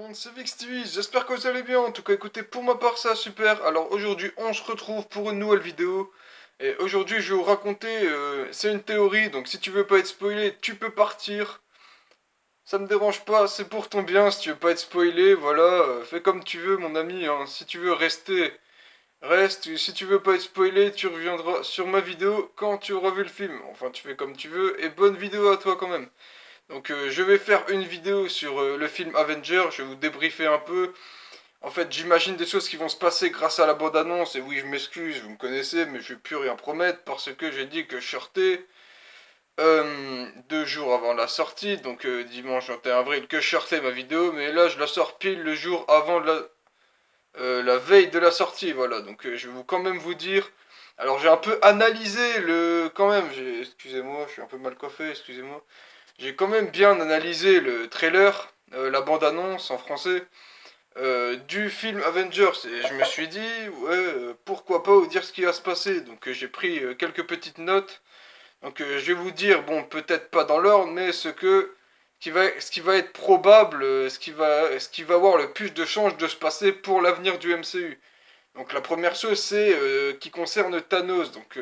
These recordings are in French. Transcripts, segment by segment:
monde, c'est VixTV, j'espère que vous allez bien, en tout cas écoutez, pour ma part ça super. Alors aujourd'hui on se retrouve pour une nouvelle vidéo, et aujourd'hui je vais vous raconter, c'est une théorie, donc si tu veux pas être spoilé, tu peux partir, ça me dérange pas, c'est pour ton bien, si tu veux pas être spoilé, voilà, fais comme tu veux mon ami, hein. Si tu veux rester, reste, si tu veux pas être spoilé, tu reviendras sur ma vidéo quand tu auras vu le film, enfin tu fais comme tu veux, et bonne vidéo à toi quand même. Donc je vais faire une vidéo sur le film Avenger, je vais vous débriefer un peu. En fait, j'imagine des choses qui vont se passer grâce à la bande-annonce, et oui, je m'excuse, vous me connaissez, mais je vais plus rien promettre parce que j'ai dit que je sortais 2 jours avant la sortie, donc dimanche 21 avril, que je sortais ma vidéo, mais là je la sors pile le jour avant la veille de la sortie, voilà. Donc je vais quand même vous dire. Alors j'ai un peu analysé le. Quand même, excusez-moi, je suis un peu mal coiffé, excusez-moi. J'ai quand même bien analysé le trailer, la bande-annonce en français, du film Avengers. Et je me suis dit, ouais, pourquoi pas vous dire ce qui va se passer. Donc j'ai pris quelques petites notes. Donc je vais vous dire, bon, peut-être pas dans l'ordre, mais ce qui va être probable, ce qui va avoir le plus de chances de se passer pour l'avenir du MCU. Donc la première chose, c'est qui concerne Thanos. Donc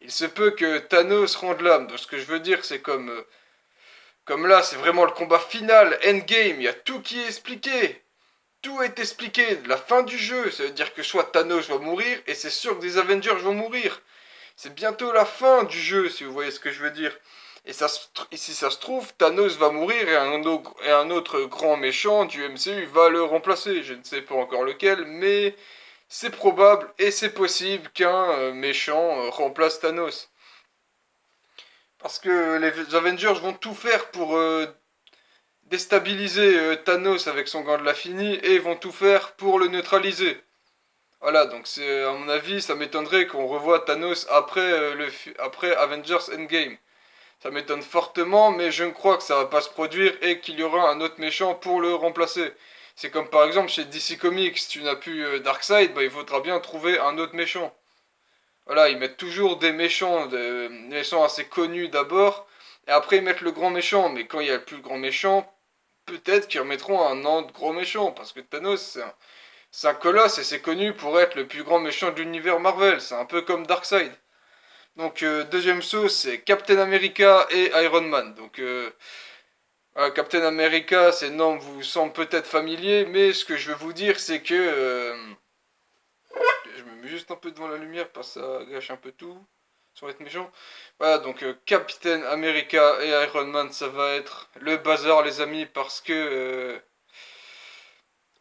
il se peut que Thanos rende l'âme. Donc ce que je veux dire, c'est comme là, c'est vraiment le combat final, endgame, il y a tout qui est expliqué. Tout est expliqué, la fin du jeu, ça veut dire que soit Thanos va mourir, et c'est sûr que des Avengers vont mourir. C'est bientôt la fin du jeu, si vous voyez ce que je veux dire. Et si ça se trouve, Thanos va mourir et un autre grand méchant du MCU va le remplacer. Je ne sais pas encore lequel, mais c'est probable et c'est possible qu'un méchant remplace Thanos. Parce que les Avengers vont tout faire pour déstabiliser Thanos avec son gant de l'infini et vont tout faire pour le neutraliser. Voilà, donc c'est à mon avis, ça m'étonnerait qu'on revoie Thanos après après Avengers Endgame. Ça m'étonne fortement, mais je ne crois que ça va pas se produire et qu'il y aura un autre méchant pour le remplacer. C'est comme par exemple chez DC Comics, si tu n'as plus Darkseid, bah, il faudra bien trouver un autre méchant. Voilà, ils mettent toujours des méchants assez connus d'abord, et après ils mettent le grand méchant. Mais quand il y a le plus grand méchant, peut-être qu'ils remettront un autre gros méchant, parce que Thanos, c'est un colosse et c'est connu pour être le plus grand méchant de l'univers Marvel. C'est un peu comme Darkseid. Donc deuxième sauce, c'est Captain America et Iron Man. Donc Captain America, ces noms vous semblent peut-être familiers, mais ce que je veux vous dire, c'est que je me mets juste un peu devant la lumière parce que ça gâche un peu tout. Sans être méchant. Voilà, donc Captain America et Iron Man, ça va être le bazar, les amis, parce que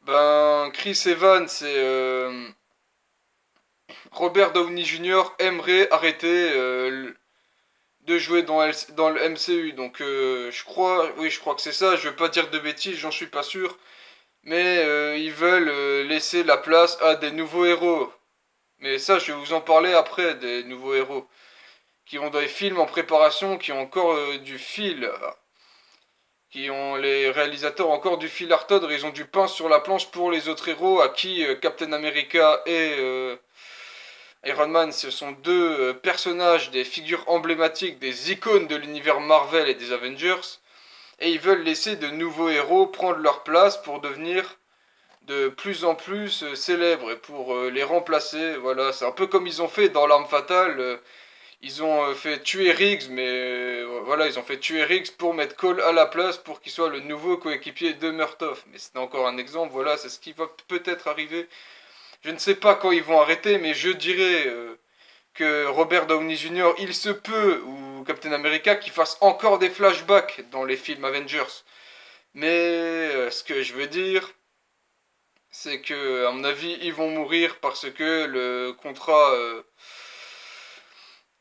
ben Chris Evans et Robert Downey Jr. aimeraient arrêter de jouer dans le MCU. Donc je crois que c'est ça. Je veux pas dire de bêtises, j'en suis pas sûr. Mais ils veulent laisser la place à des nouveaux héros. Mais ça, je vais vous en parler après, des nouveaux héros. Qui ont des films en préparation, qui ont encore du fil. Qui ont les réalisateurs encore du fil à retordre. Ils ont du pain sur la planche pour les autres héros à qui Captain America et Iron Man, ce sont deux personnages, des figures emblématiques, des icônes de l'univers Marvel et des Avengers. Et ils veulent laisser de nouveaux héros prendre leur place pour devenir de plus en plus célèbres et pour les remplacer. Voilà, c'est un peu comme ils ont fait dans L'Arme Fatale. Ils ont fait tuer Riggs, mais voilà, ils ont fait tuer Riggs pour mettre Cole à la place pour qu'il soit le nouveau coéquipier de Murtaugh. Mais c'est encore un exemple, voilà, c'est ce qui va peut-être arriver. Je ne sais pas quand ils vont arrêter, mais je dirais que Robert Downey Jr., il se peut, ou Captain America, qui fasse encore des flashbacks dans les films Avengers. Mais ce que je veux dire, c'est que, à mon avis, ils vont mourir parce que le contrat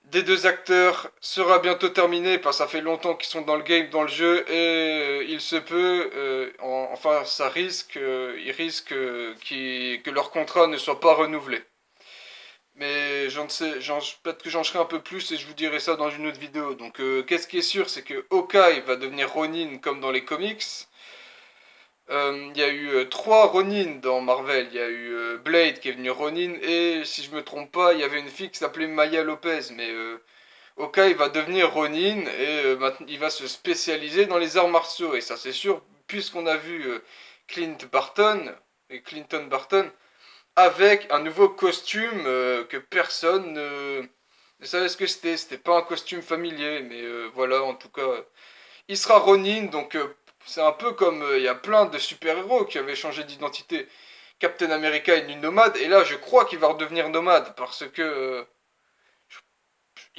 des deux acteurs sera bientôt terminé, parce que ça fait longtemps qu'ils sont dans le game, dans le jeu, et il se peut, enfin ça risque, il risque que leur contrat ne soit pas renouvelé. Mais j'en sais, peut-être que j'en serai un peu plus et je vous dirai ça dans une autre vidéo. Donc qu'est-ce qui est sûr, c'est que Hawkeye va devenir Ronin comme dans les comics. Il y a eu trois Ronin dans Marvel. Il y a eu Blade qui est venu Ronin et si je me trompe pas, il y avait une fille qui s'appelait Maya Lopez. Mais Hawkeye va devenir Ronin et maintenant il va se spécialiser dans les arts martiaux. Et ça c'est sûr, puisqu'on a vu Clinton Barton, avec un nouveau costume que personne ne savait ce que c'était. C'était pas un costume familier, mais voilà, en tout cas, il sera Ronin, donc c'est un peu comme il y a plein de super-héros qui avaient changé d'identité. Captain America est une nomade, et là, je crois qu'il va redevenir nomade parce que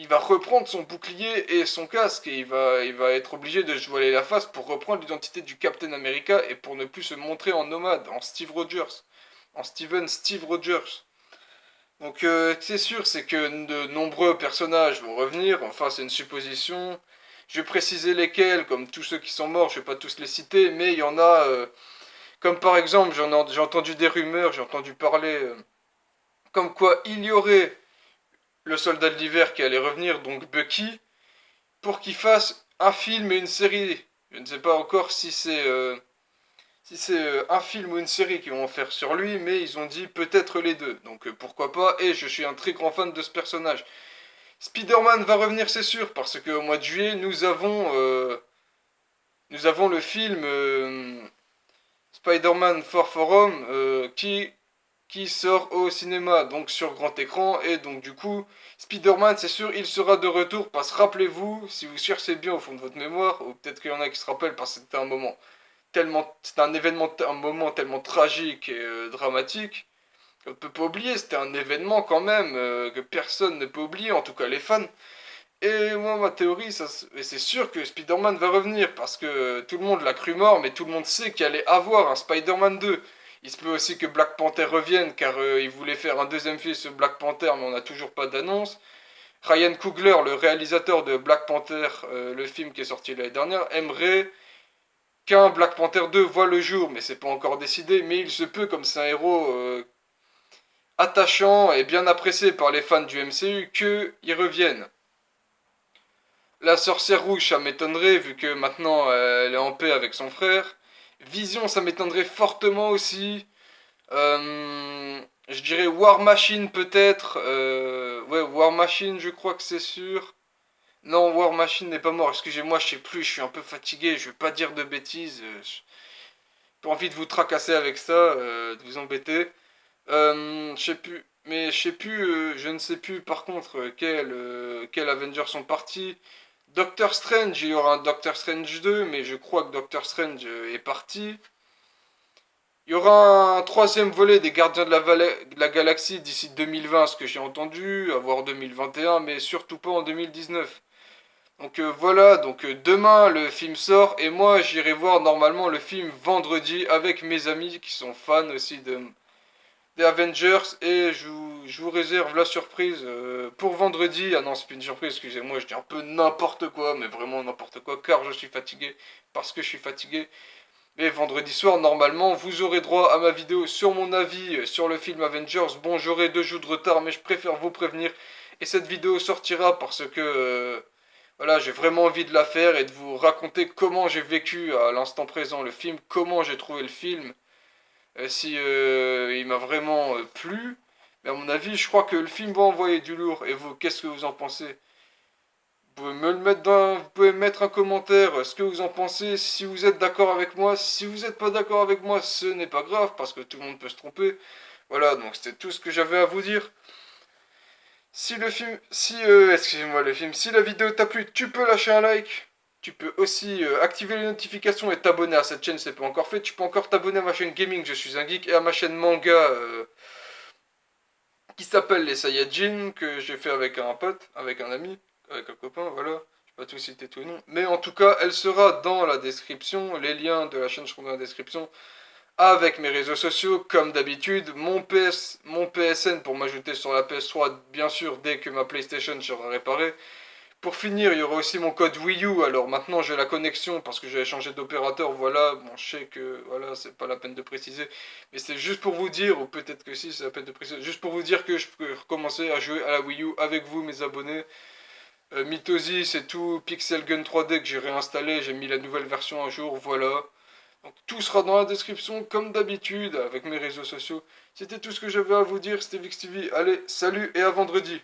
il va reprendre son bouclier et son casque et il va être obligé de se voiler la face pour reprendre l'identité du Captain America et pour ne plus se montrer en nomade, en Steve Rogers, en Steve Rogers. Donc c'est sûr, c'est que de nombreux personnages vont revenir, enfin c'est une supposition. Je vais préciser lesquels, comme tous ceux qui sont morts, je vais pas tous les citer, mais il y en a, comme par exemple, j'ai entendu des rumeurs, j'ai entendu parler, comme quoi il y aurait le soldat de l'hiver qui allait revenir, donc Bucky, pour qu'il fasse un film et une série. Je ne sais pas encore si c'est un film ou une série qu'ils vont faire sur lui, mais ils ont dit peut-être les deux. Donc pourquoi pas, et je suis un très grand fan de ce personnage. Spider-Man va revenir, c'est sûr, parce qu'au mois de juillet, nous avons le film Spider-Man Far From Home qui sort au cinéma, donc sur grand écran, et donc du coup, Spider-Man, c'est sûr, il sera de retour, parce que rappelez-vous, si vous cherchez bien au fond de votre mémoire, ou peut-être qu'il y en a qui se rappellent parce que c'était un moment tellement, c'était un événement, un moment tellement tragique et dramatique, qu'on ne peut pas oublier, c'était un événement quand même, que personne ne peut oublier, en tout cas les fans. Et moi, ma théorie, c'est sûr que Spider-Man va revenir, parce que tout le monde l'a cru mort, mais tout le monde sait qu'il allait avoir un Spider-Man 2. Il se peut aussi que Black Panther revienne, car il voulait faire un deuxième film sur Black Panther, mais on n'a toujours pas d'annonce. Ryan Coogler, le réalisateur de Black Panther, le film qui est sorti l'année dernière, aimerait qu'un Black Panther 2 voit le jour, mais c'est pas encore décidé, mais il se peut, comme c'est un héros attachant et bien apprécié par les fans du MCU, qu'il revienne. La sorcière rouge, ça m'étonnerait, vu que maintenant elle est en paix avec son frère. Vision, ça m'étonnerait fortement aussi. Je dirais War Machine peut-être. Ouais, War Machine, je crois que c'est sûr. Non, War Machine n'est pas mort. Excusez-moi, je sais plus, je suis un peu fatigué. Je vais pas dire de bêtises. J'ai pas envie de vous tracasser avec ça, de vous embêter. Je sais plus. Mais je sais plus, je ne sais plus par contre quels Avengers sont partis. Doctor Strange, il y aura un Doctor Strange 2, mais je crois que Doctor Strange est parti. Il y aura un troisième volet des Gardiens de la Galaxie d'ici 2020, ce que j'ai entendu, à voir 2021, mais surtout pas en 2019. Donc voilà, donc demain le film sort, et moi j'irai voir normalement le film vendredi avec mes amis qui sont fans aussi des Avengers, et je vous réserve la surprise pour vendredi. Ah non, c'est plus une surprise, excusez-moi, je dis un peu n'importe quoi, mais vraiment n'importe quoi, car je suis fatigué, parce que je suis fatigué. Mais vendredi soir, normalement, vous aurez droit à ma vidéo sur mon avis sur le film Avengers. Bon, j'aurai 2 jours de retard, mais je préfère vous prévenir. Et cette vidéo sortira parce que, voilà, j'ai vraiment envie de la faire et de vous raconter comment j'ai vécu à l'instant présent le film, comment j'ai trouvé le film, si il m'a vraiment plu. Mais à mon avis, je crois que le film va envoyer du lourd. Et vous, qu'est-ce que vous en pensez? Vous pouvez mettre un commentaire ce que vous en pensez, si vous êtes d'accord avec moi. Si vous n'êtes pas d'accord avec moi, ce n'est pas grave parce que tout le monde peut se tromper. Voilà, donc c'était tout ce que j'avais à vous dire. Excusez-moi le film, si la vidéo t'a plu, tu peux lâcher un like. Tu peux aussi activer les notifications et t'abonner à cette chaîne, c'est pas encore fait. Tu peux encore t'abonner à ma chaîne gaming, je suis un geek, et à ma chaîne manga qui s'appelle les Saiyajin, que j'ai fait avec un pote, avec un ami, avec un copain, voilà. Je vais pas tout citer tous les noms. Mais en tout cas, elle sera dans la description. Les liens de la chaîne seront dans la description. Avec mes réseaux sociaux, comme d'habitude. Mon PSN pour m'ajouter sur la PS3, bien sûr, dès que ma PlayStation sera réparée. Pour finir, il y aura aussi mon code Wii U. Alors maintenant, j'ai la connexion parce que j'avais changé d'opérateur. Voilà, bon, je sais que voilà, c'est pas la peine de préciser, mais c'est juste pour vous dire, ou peut-être que si, c'est la peine de préciser, juste pour vous dire que je peux recommencer à jouer à la Wii U avec vous, mes abonnés. Mitosis c'est tout, Pixel Gun 3D que j'ai réinstallé, j'ai mis la nouvelle version à jour, voilà. Donc tout sera dans la description comme d'habitude avec mes réseaux sociaux. C'était tout ce que j'avais à vous dire, c'était VixTV. Allez, salut et à vendredi.